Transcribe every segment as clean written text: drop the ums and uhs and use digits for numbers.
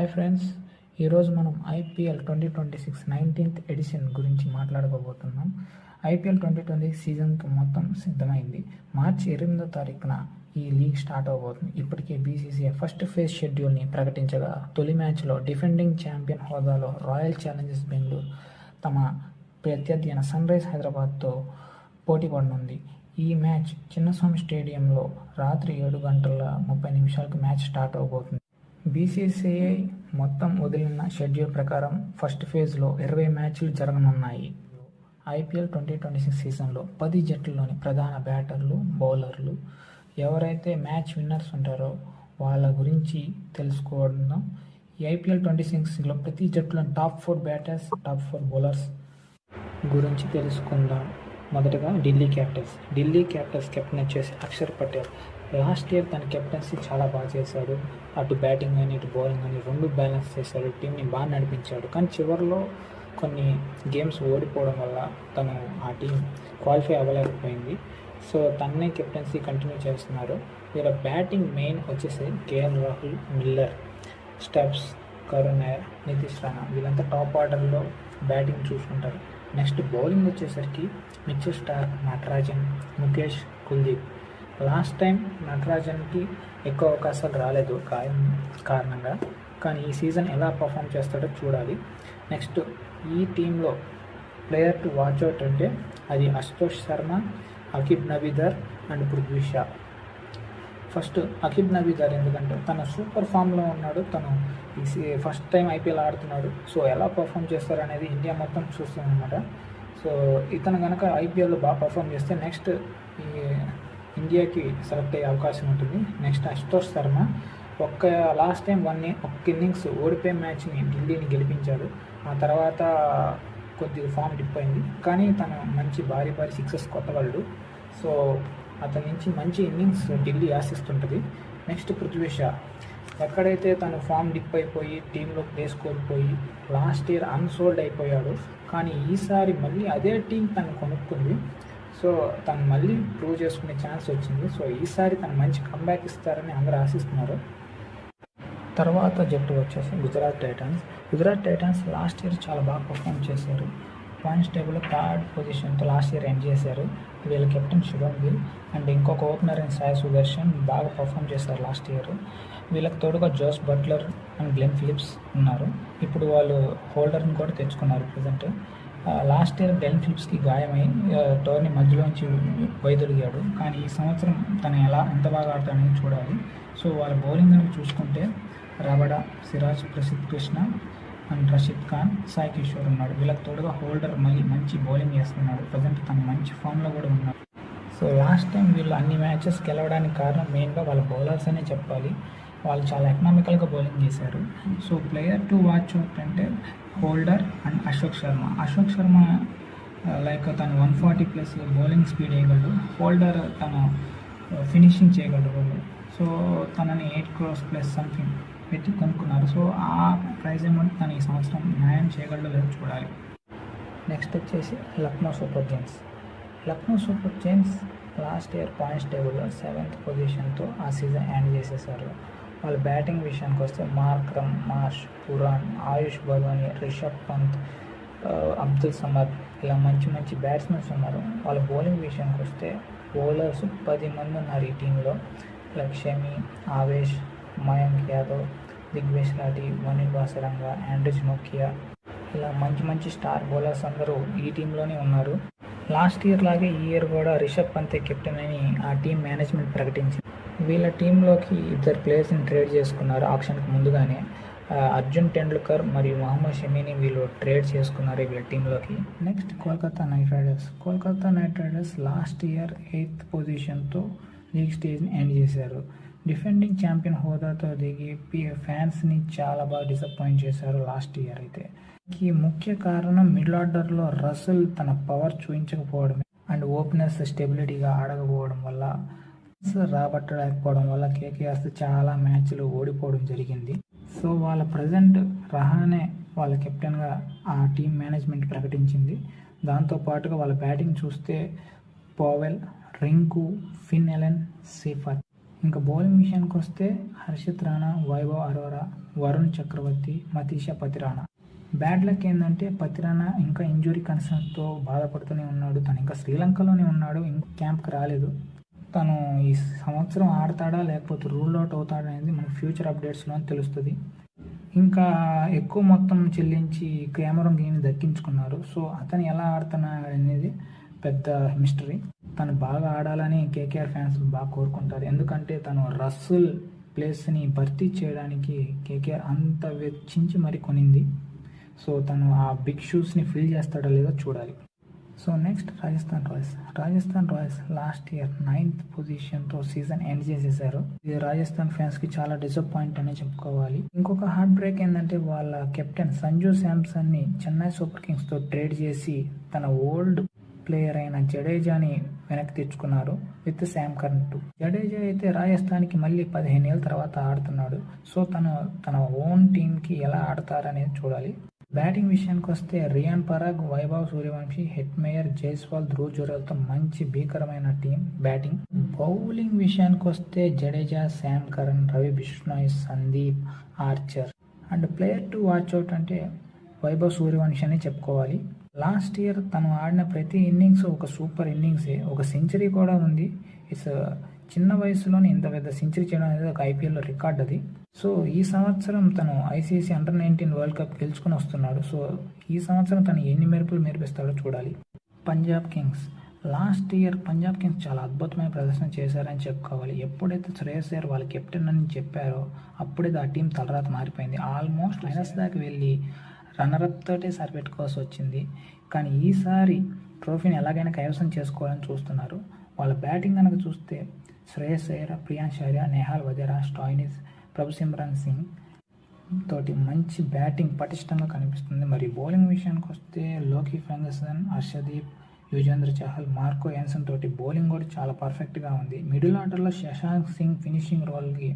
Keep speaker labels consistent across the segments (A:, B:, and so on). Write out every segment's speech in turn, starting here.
A: Hi friends, ఈరోజు మనం IPL 2026 19th edition గురించి మాట్లాడుకోబోతున్నాం. ఐపీఎల్ 2026 సీజన్కి మొత్తం సిద్ధమైంది. మార్చి 8వ తారీఖున ఈ లీగ్ స్టార్ట్ అవబోతుంది. ఇప్పటికే బీసీసీఐ ఫస్ట్ ఫేజ్ షెడ్యూల్ని ప్రకటించగా తొలి మ్యాచ్లో డిఫెండింగ్ ఛాంపియన్ హోదాలో రాయల్ ఛాలెంజర్స్ బెంగళూరు తమ ప్రత్యర్థి అయిన సన్ రైజ్ హైదరాబాద్తో పోటీ పడనుంది. ఈ మ్యాచ్ చిన్నస్వామి స్టేడియంలో రాత్రి 7:30 మ్యాచ్ స్టార్ట్ అవబోతుంది. బీసీసీఐ మొత్తం వదిలిన షెడ్యూల్ ప్రకారం ఫస్ట్ ఫేజ్లో 20 మ్యాచ్లు జరగనున్నాయి. ఐపీఎల్ 2026 సీజన్లో 10 జట్లలోని ప్రధాన బ్యాటర్లు, బౌలర్లు ఎవరైతే మ్యాచ్ విన్నర్స్ ఉంటారో వాళ్ళ గురించి తెలుసుకోవడం. ఈ ఐపీఎల్ 2026లో ప్రతి జట్టులోని టాప్ 4 బ్యాటర్స్, టాప్ 4 బౌలర్స్ గురించి తెలుసుకుందాం. మొదటగా ఢిల్లీ క్యాపిటల్స్ కెప్టెన్ వచ్చేసి అక్షర్ పటేల్. లాస్ట్ ఇయర్ తన కెప్టెన్సీ చాలా బాగా చేశాడు. అటు బ్యాటింగ్ కానీ ఇటు బౌలింగ్ కానీ రెండు బ్యాలెన్స్ చేశాడు. టీంని బాగా నడిపించాడు. కానీ చివరిలో కొన్ని గేమ్స్ ఓడిపోవడం వల్ల తను ఆ టీం క్వాలిఫై అవ్వలేకపోయింది. సో తన్నే కెప్టెన్సీ కంటిన్యూ చేస్తున్నారు. వీళ్ళ బ్యాటింగ్ మెయిన్ వచ్చేసి KL Rahul, Miller, Stubbs, Karun Nair, Nitish Rana వీళ్ళంతా టాప్ ఆర్డర్లో బ్యాటింగ్ చూసుకుంటారు. నెక్స్ట్ బౌలింగ్ వచ్చేసరికి Mitchell Starc, Natarajan, Mukesh, Kuldeep. Last time నటరాజన్కి ఎక్కువ అవకాశాలు రాలేదు గాయం కారణంగా. కానీ ఈ సీజన్ ఎలా పర్ఫామ్ చేస్తాడో చూడాలి. నెక్స్ట్ ఈ టీంలో ప్లేయర్ టు వాచ్ అవుట్ అంటే అది అశుతోష్ శర్మ, అకీబ్ నబీదర్ అండ్ పృథ్వీ షా. ఫస్ట్ అకీబ్ నబీదర్ ఎందుకంటే తన సూపర్ ఫామ్లో ఉన్నాడు. తను ఫస్ట్ టైం ఐపీఎల్ ఆడుతున్నాడు. సో ఎలా పర్ఫామ్ చేస్తారనేది ఇండియా మొత్తం చూస్తుందన్నమాట. సో ఇతను కనుక ఐపీఎల్లో బాగా పర్ఫామ్ చేస్తే నెక్స్ట్ ఈ ఇండియాకి సెలెక్ట్ అయ్యే అవకాశం ఉంటుంది. Next Ashutosh Sharma last time ఒక్క ఇన్నింగ్స్ ఓడిపోయే మ్యాచ్ని ఢిల్లీని గెలిపించాడు. ఆ తర్వాత కొద్దిగా ఫామ్ డిప్ అయింది. కానీ తను మంచి భారీ సిక్సెస్ కొట్టగలడు. సో అతని నుంచి మంచి ఇన్నింగ్స్ ఢిల్లీ ఆశిస్తుంటుంది. నెక్స్ట్ పృథ్వీ షా ఎక్కడైతే తను ఫామ్ డిప్ అయిపోయి టీంలో ప్లేస్ కోల్పోయి లాస్ట్ ఇయర్ అన్సోల్డ్ అయిపోయాడు. కానీ ఈసారి మళ్ళీ అదే టీం తను కొనుక్కుంది. సో తను మళ్ళీ ప్రూవ్ చేసుకునే ఛాన్స్ వచ్చింది. సో ఈసారి తను మంచి కంబ్యాక్ ఇస్తారని అందరూ ఆశిస్తున్నారు. తర్వాత జట్టు వచ్చేసి గుజరాత్ టైటన్స్ లాస్ట్ ఇయర్ చాలా బాగా పర్ఫామ్ చేశారు. పాయింట్స్ టేబుల్లో 3rd పొజిషన్తో లాస్ట్ ఇయర్ ఎండ్ చేశారు. వీళ్ళ కెప్టెన్ శుభన్ గిల్ అండ్ ఇంకొక ఓపెనర్ అయిన సాయి సుదర్శన్ బాగా పర్ఫామ్ చేశారు లాస్ట్ ఇయర్. వీళ్ళకి తోడుగా Jos Buttler and Glenn Phillips ఉన్నారు. ఇప్పుడు వాళ్ళు హోల్డర్ని కూడా తెచ్చుకున్నారు ప్రజెంట్. లాస్ట్ ఇయర్ గ్లెన్ ఫిలిప్స్కి గాయమై టోర్నీ మధ్యలోంచి వైదొలిగాడు. కానీ ఈ సంవత్సరం తను ఎంత బాగా ఆడతాడని చూడాలి. సో వాళ్ళ బౌలింగ్ కనుక చూసుకుంటే రబడా, సిరాజ్, ప్రసిద్ధ్ కృష్ణ అండ్ రషీద్ ఖాన్, సాయి కిషోర్ ఉన్నాడు. వీళ్ళకి తోడుగా హోల్డర్ మళ్ళీ మంచి బౌలింగ్ చేస్తున్నాడు. ప్రజెంట్ తను మంచి ఫామ్లో కూడా ఉన్నాడు. సో లాస్ట్ టైం వీళ్ళు అన్ని మ్యాచెస్ గెలవడానికి కారణం మెయిన్గా వాళ్ళ బౌలర్స్ అనే చెప్పాలి. వాళ్ళు చాలా ఎకనామికల్గా బౌలింగ్ చేశారు. So player to watch out అంటే Holder and Ashok Sharma like తను 140+ బౌలింగ్ స్పీడ్ వేయగలడు. హోల్డర్ తను ఫినిషింగ్ చేయగలడు. సో తనని 8 crores+ సంథింగ్ పెట్టి కొనుక్కున్నారు. సో ఆ ప్రైజ్ అమౌంట్ తను ఈ సంవత్సరం న్యాయం చేయగలడో లేదో చూడాలి. నెక్స్ట్ వచ్చేసి Lucknow super Giants last year points టేబుల్లో 7th పొజిషన్తో ఆ సీజన్ ఎండ్ చేసేసారు. వాళ్ళ బ్యాటింగ్ విషయానికి వస్తే మార్క్రమ్, మార్ష్, పురాణ్, ఆయుష్ బర్వాని, రిషబ్ పంత్, అబ్దుల్ సమద్ ఇలా మంచి బ్యాట్స్మెన్స్ ఉన్నారు. వాళ్ళ బౌలింగ్ విషయానికి వస్తే బౌలర్స్ 10 మంది ఉన్నారు ఈ టీంలో. లైక్ షమి, ఆవేష్, మయాంక్ యాదవ్, దిగ్వేష్ లాటి, వనిల్ బాసరంగా, ఆండ్రిస్ నోకియా ఇలా మంచి స్టార్ బౌలర్స్ అందరూ ఈ టీంలోనే ఉన్నారు. లాస్ట్ ఇయర్ లాగే ఈ ఇయర్ కూడా రిషబ్ పంతే కెప్టెన్ అని ఆ టీం మేనేజ్మెంట్ ప్రకటించింది. వీళ్ళ టీంలోకి 2 ప్లేయర్స్ని ట్రేడ్ చేసుకున్నారు ఆక్షన్కి ముందుగానే. అర్జున్ టెండూల్కర్ మరియు మహమ్మద్ షమీని వీళ్ళు ట్రేడ్ చేసుకున్నారు వీళ్ళ టీంలోకి. Next Kolkata Knight Riders last year 8th పొజిషన్తో లీగ్ స్టేజ్ని ఎండ్ చేశారు. డిఫెండింగ్ ఛాంపియన్ హోదాతో దిగి ఫ్యాన్స్ని చాలా బాగా డిసప్పాయింట్ చేశారు లాస్ట్ ఇయర్. అయితే ఈ ముఖ్య కారణం మిడిల్ ఆర్డర్లో రసల్ తన పవర్ చూపించకపోవడమే అండ్ ఓపెనర్స్ స్టెబిలిటీగా ఆడకపోవడం వల్ల, రాబట్టలేకపోవడం వల్ల కేకేఆర్స్ చాలా మ్యాచ్లు ఓడిపోవడం జరిగింది. సో వాళ్ళ ప్రజెంట్ రహానే వాళ్ళ కెప్టెన్గా ఆ టీం మేనేజ్మెంట్ ప్రకటించింది. దాంతోపాటుగా వాళ్ళ బ్యాటింగ్ చూస్తే పవెల్, రింకు, ఫిన్ ఎలెన్, సీఫర్ ఇంకా బౌలింగ్ విషయానికి వస్తే హర్షిత్ రాణా, వైభవ్ అరోరా, వరుణ్ చక్రవర్తి, మతీషా పతిరాణా. బ్యాడ్ లక్ ఏంటంటే పతిరాణా ఇంకా ఇంజురీ కన్సర్న్స్తో బాధపడుతూనే ఉన్నాడు. తను ఇంకా శ్రీలంకలోనే ఉన్నాడు, ఇంకా క్యాంప్కి రాలేదు. తను ఈ సంవత్సరం ఆడతాడా లేకపోతే రూల్ అవుట్ అవుతాడా అనేది మనకు ఫ్యూచర్ అప్డేట్స్లో తెలుస్తుంది. ఇంకా ఎక్కువ మొత్తం చెల్లించి క్యామరూన్ గ్రీన్ దక్కించుకున్నారు. సో అతను ఎలా ఆడుతున్నాడు అనేది పెద్ద మిస్టరీ. తను బాగా ఆడాలని కేకేఆర్ ఫ్యాన్స్ బాగా కోరుకుంటారు. ఎందుకంటే తను రస్సుల్ ప్లేస్ని భర్తీ చేయడానికి కేకేఆర్ అంత వెచ్చించి మరి కొనింది. సో తను ఆ బిగ్ షూస్ని ఫిల్ చేస్తాడో లేదో చూడాలి. So next Rajasthan Royals last year 9th పొజిషన్తో సీజన్ ఎండ్ చేసేసారు. ఇది రాజస్థాన్ ఫ్యాన్స్కి చాలా డిసప్పాయింట్ అనే చెప్పుకోవాలి. ఇంకొక హార్ట్ బ్రేక్ ఏంటంటే వాళ్ళ కెప్టెన్ సంజు శాంసన్ని చెన్నై సూపర్ కింగ్స్తో ట్రేడ్ చేసి తన ఓల్డ్ ప్లేయర్ అయిన జడేజాని వెనక్కి తెచ్చుకున్నారు with Sam Curran too. Jadeja అయితే రాజస్థాన్కి మళ్ళీ 15 ఏళ్ళ తర్వాత ఆడుతున్నాడు. సో తన ఓన్ టీంకి ఎలా ఆడతారనేది చూడాలి. బ్యాటింగ్ విషయానికి వస్తే రియాన్ పరాగ్, వైభవ్ సూర్యవంశీ, హెట్మేయర్, జైస్వాల్, ధ్రువ్ జురేల్తో మంచి భీకరమైన టీం బ్యాటింగ్. బౌలింగ్ విషయానికి వస్తే Jadeja, Sam Curran, Ravi Bishnoi, Sandeep, Archer. And player to watch out అంటే వైభవ్ సూర్యవంశీ అని చెప్పుకోవాలి. లాస్ట్ ఇయర్ తను ఆడిన ప్రతి ఇన్నింగ్స్ ఒక సూపర్ ఇన్నింగ్సే. ఒక సెంచరీ కూడా ఉంది. ఇట్స్ చిన్న వయసులోనే ఇంత పెద్ద సెంచరీ చేయడం అనేది ఒక ఐపీఎల్లో రికార్డ్ అది. సో ఈ సంవత్సరం తను ఐసీసీ అండర్-19 వరల్డ్ కప్ గెలుచుకుని వస్తున్నాడు. సో ఈ సంవత్సరం తను ఎన్ని మెరుపులు మెరిపిస్తాడో చూడాలి. Punjab Kings last year Punjab Kings చాలా అద్భుతమైన ప్రదర్శన చేశారని చెప్పుకోవాలి. ఎప్పుడైతే శ్రేయస్ అయ్యర్ వాళ్ళ కెప్టెన్ అని చెప్పారో అప్పుడే ఆ టీం తలరాత మారిపోయింది. ఆల్మోస్ట్ ఫైనల్స్ దాకా వెళ్ళి రన్నరప్ తోటే సరిపెట్టుకోవాల్సి వచ్చింది. కానీ ఈసారి ట్రోఫీని ఎలాగైనా కైవసం చేసుకోవాలని చూస్తున్నారు. వాళ్ళ బ్యాటింగ్ కనుక చూస్తే శ్రేయస్ అయ్యర్, ప్రియాంశ్ ఆర్య, నెహాల్ వదేరా, స్టాయినిస్, ప్రభుసిమ్రన్ సింగ్ తోటి మంచి బ్యాటింగ్ పటిష్టంగా కనిపిస్తుంది. మరి బౌలింగ్ విషయానికి వస్తే Lockie Ferguson, Arshdeep, Yuzvendra Chahal, Marco Jansen తోటి బౌలింగ్ కూడా చాలా పర్ఫెక్ట్గా ఉంది. మిడిల్ ఆర్డర్లో శశాంక్ సింగ్ ఫినిషింగ్ రోల్కి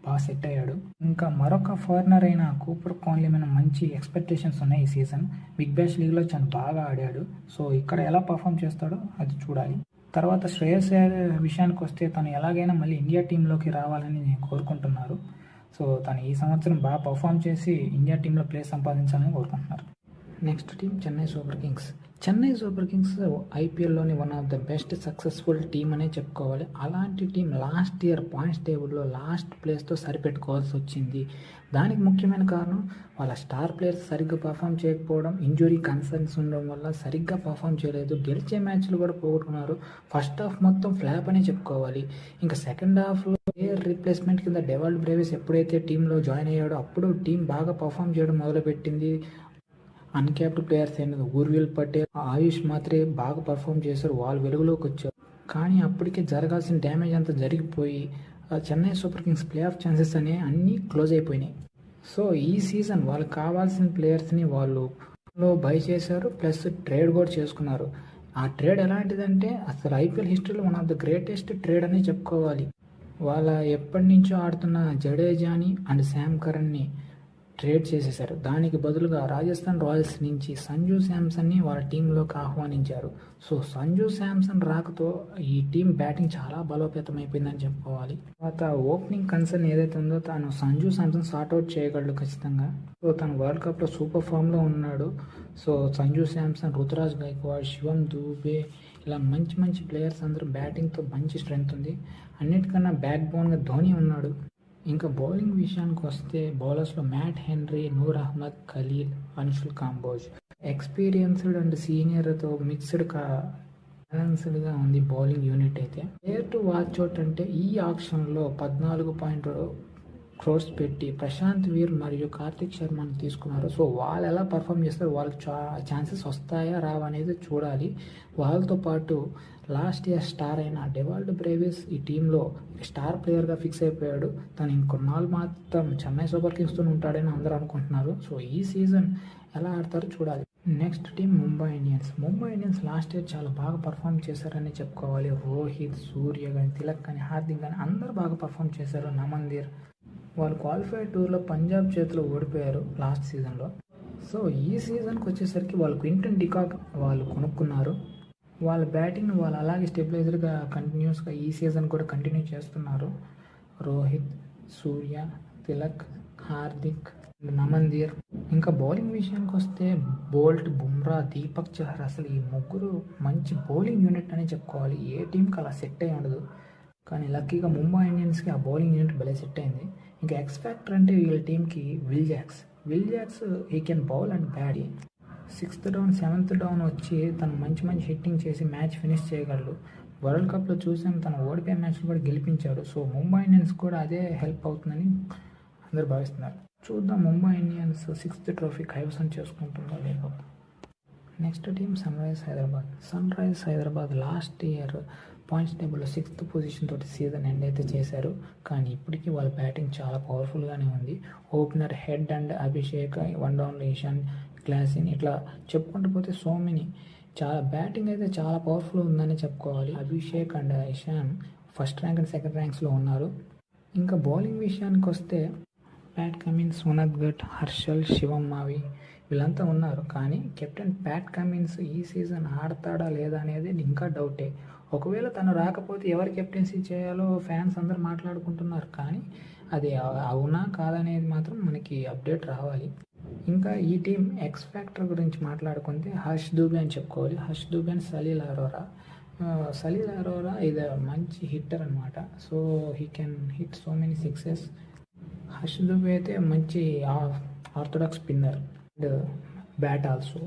A: బాగా సెట్ అయ్యాడు. ఇంకా మరొక ఫారినర్ అయిన కూపర్ కాన్లీ మీద మంచి ఎక్స్పెక్టేషన్స్ ఉన్నాయి. ఈ సీజన్ బిగ్ బ్యాష్ లీగ్లో చాలా బాగా ఆడాడు. సో ఇక్కడ ఎలా పర్ఫామ్ చేస్తాడో అది చూడాలి. తర్వాత శ్రేయస్ అయ్యర్ విషయానికి వస్తే తను ఎలాగైనా మళ్ళీ ఇండియా టీంలోకి రావాలని నేను కోరుకుంటున్నారు. సో తను ఈ సంవత్సరం బాగా పర్ఫామ్ చేసి ఇండియా టీంలో ప్లేస్ సంపాదించాలని కోరుకుంటున్నారు. Next team Chennai Super Kings. Chennai Super Kings ఐపీఎల్లోని one of the best successful team అనే చెప్పుకోవాలి. అలాంటి టీం లాస్ట్ ఇయర్ పాయింట్స్ టేబుల్లో లాస్ట్ ప్లేస్తో సరిపెట్టుకోవాల్సి వచ్చింది. దానికి ముఖ్యమైన కారణం వాళ్ళ స్టార్ ప్లేయర్స్ సరిగ్గా పర్ఫామ్ చేయకపోవడం, ఇంజురీ కన్సర్న్స్ ఉండడం వల్ల సరిగ్గా పర్ఫామ్ చేయలేదు. గెలిచే మ్యాచ్లు కూడా పోగొట్టుకున్నారు. ఫస్ట్ హాఫ్ మొత్తం ఫ్లాప్ అనే చెప్పుకోవాలి. ఇంకా సెకండ్ హాఫ్లో ప్లేయర్ రీప్లేస్మెంట్ కింద డెవాల్డ్ బ్రేవిస్ ఎప్పుడైతే టీంలో జాయిన్ అయ్యాడో అప్పుడు టీం బాగా పర్ఫామ్ చేయడం మొదలుపెట్టింది. అన్క్యాప్డ్ ప్లేయర్స్ అయిన ఊర్విల్ పటేల్, ఆయుష్ మాత్రే బాగా పర్ఫామ్ చేశారు. వాళ్ళు వెలుగులోకి వచ్చారు. కానీ అప్పటికే జరగాల్సిన డ్యామేజ్ అంతా జరిగిపోయి Chennai Super Kings playoff chances అనే అన్నీ క్లోజ్ అయిపోయినాయి. సో ఈ సీజన్ వాళ్ళకి కావాల్సిన ప్లేయర్స్ని వాళ్ళు బై చేశారు, ప్లస్ ట్రేడ్ కూడా చేసుకున్నారు. ఆ ట్రేడ్ ఎలాంటిదంటే అసలు ఐపీఎల్ హిస్టరీలో one of the greatest trade అని చెప్పుకోవాలి. వాళ్ళ ఎప్పటి నుంచో ఆడుతున్న జడేజాని అండ్ శామ్ కరన్ని ట్రేడ్ చేసేశారు. దానికి బదులుగా రాజస్థాన్ రాయల్స్ నుంచి సంజు శాంసన్ని వాళ్ళ టీంలోకి ఆహ్వానించారు. సో సంజు శాంసన్ రాకతో ఈ టీం బ్యాటింగ్ చాలా బలోపేతం అయిపోయిందని చెప్పుకోవాలి. తర్వాత ఓపెనింగ్ కన్సర్న్ ఏదైతే ఉందో తను సంజు శాంసన్ సార్ట్అవుట్ చేయగలడు ఖచ్చితంగా. సో తను వరల్డ్ కప్లో సూపర్ ఫామ్లో ఉన్నాడు. సో సంజు శాంసన్, రుతురాజ్ గైక్వాడ్, శివం దూబే ఇలా మంచి మంచి ప్లేయర్స్ అందరూ బ్యాటింగ్తో మంచి స్ట్రెంగ్త్ ఉంది. అన్నిటికన్నా బ్యాక్ బోన్గా ధోని ఉన్నాడు. ఇంకా బౌలింగ్ విషయానికి వస్తే బౌలర్స్లో Matt Henry, Noor Ahmad, Khaleel, Anshul Kamboj. Experienced and సీనియర్తో బ్యాలెన్స్డ్గా ఉంది బౌలింగ్ యూనిట్ అయితే. ప్లేయర్ టు వాచ్ అవుట్ అంటే ఈ ఆక్షన్లో 14.2 crores పెట్టి ప్రశాంత్ వీర్ మరియు కార్తిక్ శర్మని తీసుకున్నారు. సో వాళ్ళు ఎలా పర్ఫామ్ చేస్తారు, వాళ్ళకి ఛాన్సెస్ వస్తాయా రావా అనేది చూడాలి. వాళ్ళతో పాటు లాస్ట్ ఇయర్ స్టార్ అయిన డెవాల్డ్ బ్రేవిస్ ఈ టీంలో స్టార్ ప్లేయర్గా ఫిక్స్ అయిపోయాడు. తను ఇంకొన్నాళ్ళు మాత్రం చెన్నై సూపర్ కింగ్స్తో ఉంటాడని అందరూ అనుకుంటున్నారు. సో ఈ సీజన్ ఎలా ఆడతారో చూడాలి. Next team Mumbai Indians last year చాలా బాగా పర్ఫామ్ చేశారని చెప్పుకోవాలి. రోహిత్, సూర్య కానీ, తిలక్ కానీ, హార్దిక్ కానీ అందరూ బాగా పర్ఫామ్ చేశారు. నమందీర్ వాళ్ళు క్వాలిఫైడ్ టూర్లో పంజాబ్ చేతిలో ఓడిపోయారు లాస్ట్ సీజన్లో. సో ఈ సీజన్కి వచ్చేసరికి వాళ్ళు క్వింటన్ డికాక్ వాళ్ళు కొనుక్కున్నారు. వాళ్ళ బ్యాటింగ్ వాళ్ళు అలాగే స్టెబిలైజర్గా కంటిన్యూస్గా ఈ సీజన్ కూడా కంటిన్యూ చేస్తున్నారు. రోహిత్, సూర్య, తిలక్, హార్దిక్, నమందీర్. ఇంకా బౌలింగ్ విషయానికి వస్తే బోల్ట్, బుమ్రా, దీపక్ చహర్, అసలు ఈ ముగ్గురు మంచి బౌలింగ్ యూనిట్ అని చెప్పుకోవాలి. ఏ టీంకి అలా సెట్ అయ్యి ఉండదు. కానీ లక్కీగా ముంబై ఇండియన్స్కి ఆ బౌలింగ్ యూనిట్ భలే సెట్ అయింది. ఇంకా ఎక్స్ ఫ్యాక్టర్ అంటే వీళ్ళ టీంకి Will Jacks he can bowl and bat. 6th down 7th down వచ్చి తను మంచి హిట్టింగ్ చేసి మ్యాచ్ ఫినిష్ చేయగలడు. వరల్డ్ కప్లో చూసాం, తను ఓడిపోయే మ్యాచ్లు కూడా గెలిపించాడు. సో ముంబై ఇండియన్స్ కూడా అదే హెల్ప్ అవుతుందని అందరూ భావిస్తున్నారు. చూద్దాం ముంబై ఇండియన్స్ 6th ట్రోఫీ కైవసం చేసుకుంటుందో లేదో. Next team Sunrisers Hyderabad last year points టేబుల్లో 6th పొజిషన్ తోటి సీజన్ ఎండ్ అయితే చేశారు. కానీ ఇప్పటికీ వాళ్ళ బ్యాటింగ్ చాలా పవర్ఫుల్గానే ఉంది. ఓపెనర్ హెడ్ అండ్ అభిషేక్, 1 డౌన్లో ఇషాన్, క్లాసిన్, ఇట్లా చెప్పుకుంటూ పోతే సో మెనీ. చాలా బ్యాటింగ్ అయితే చాలా పవర్ఫుల్ ఉందని చెప్పుకోవాలి. Abhishek and Ishan first rank and second ర్యాంక్స్లో ఉన్నారు. ఇంకా బౌలింగ్ విషయానికి వస్తే ప్యాట్ కమిన్స్, ఉనద్గట్, హర్షల్, శివం మావి వీళ్ళంతా ఉన్నారు. కానీ కెప్టెన్ ప్యాట్ కమిన్స్ ఈ సీజన్ ఆడతాడా లేదా అనేది ఇంకా డౌటే. ఒకవేళ తను రాకపోతే ఎవరు కెప్టెన్సీ చేయాలో ఫ్యాన్స్ అందరూ మాట్లాడుకుంటున్నారు. కానీ అది అవునా కాదనేది మాత్రం మనకి అప్డేట్ రావాలి. ఇంకా ఈ టీం ఎక్స్ ఫ్యాక్టర్ గురించి మాట్లాడుకుంటే హర్ష్ దూబే అని చెప్పుకోవాలి. హర్ష్ దూబే అండ్ సలీల్ అరోరా ఇది మంచి హిట్టర్ అనమాట. So he can hit so many sixes. Harsh Dubey అయితే మంచి orthodox spinner and bat also.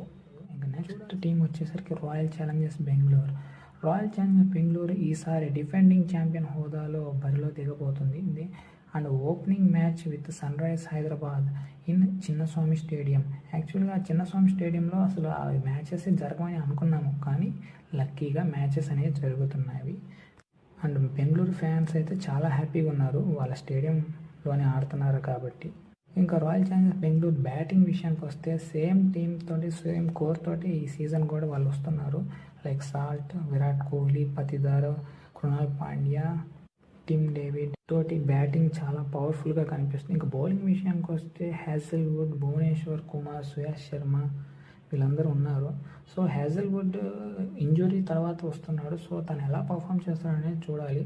A: ఇంకా నెక్స్ట్ టీం వచ్చేసరికి రాయల్ ఛాలెంజర్స్ బెంగళూరు ఈసారి డిఫెండింగ్ ఛాంపియన్ హోదాలో బరిలో దిగబోతుంది. And opening match with Sunrisers Hyderabad in Chinnaswamy stadium. యాక్చువల్గా చిన్నస్వామి స్టేడియంలో అసలు ఆ మ్యాచెస్ జరగమని అనుకున్నాము, కానీ లక్కీగా మ్యాచెస్ అనేవి జరుగుతున్నాయి. అండ్ బెంగళూరు ఫ్యాన్స్ అయితే చాలా హ్యాపీగా ఉన్నారు, వాళ్ళ స్టేడియంలోనే ఆడుతున్నారు కాబట్టి. ఇంకా రాయల్ ఛాలెంజర్స్ బెంగళూరు బ్యాటింగ్ విషయానికి వస్తే సేమ్ టీమ్ తోటి సేమ్ కోర్ తోటి ఈ సీజన్ కూడా వాళ్ళు వస్తున్నారు. Like Salt, Virat Kohli, Patidar, Krunal Pandya, Tim David తోటి బ్యాటింగ్ చాలా పవర్ఫుల్గా కనిపిస్తుంది. ఇంకా బౌలింగ్ విషయానికి వస్తే హ్యాజల్వుడ్, భువనేశ్వర్ కుమార్, సుయాష్ శర్మ వీళ్ళందరూ ఉన్నారు. సో హ్యాజల్వుడ్ ఇంజురీ తర్వాత వస్తున్నాడు. సో తను ఎలా పర్ఫామ్ చేస్తాడనేది చూడాలి.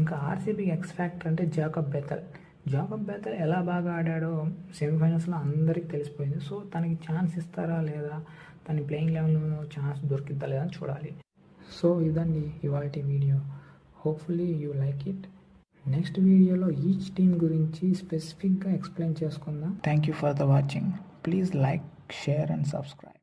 A: ఇంకా ఆర్సీబీకి ఎక్స్ ఫ్యాక్టర్ అంటే జాకబ్ బెథెల్ ఎలా బాగా ఆడాడో సెమీఫైనల్స్లో అందరికీ తెలిసిపోయింది. సో తనకి ఛాన్స్ ఇస్తారా లేదా, తన ప్లేయింగ్ లెవెల్లో ఛాన్స్ దొరికిద్దా లేదా చూడాలి. సో ఇదండి ఇవాల్టి video. Hopefully you like it. Next వీడియోలో ఈచ్ టీమ్ గురించి స్పెసిఫిక్గా ఎక్స్ప్లెయిన్ చేసుకుందాం. Thank you for the watching. Please like, share and subscribe.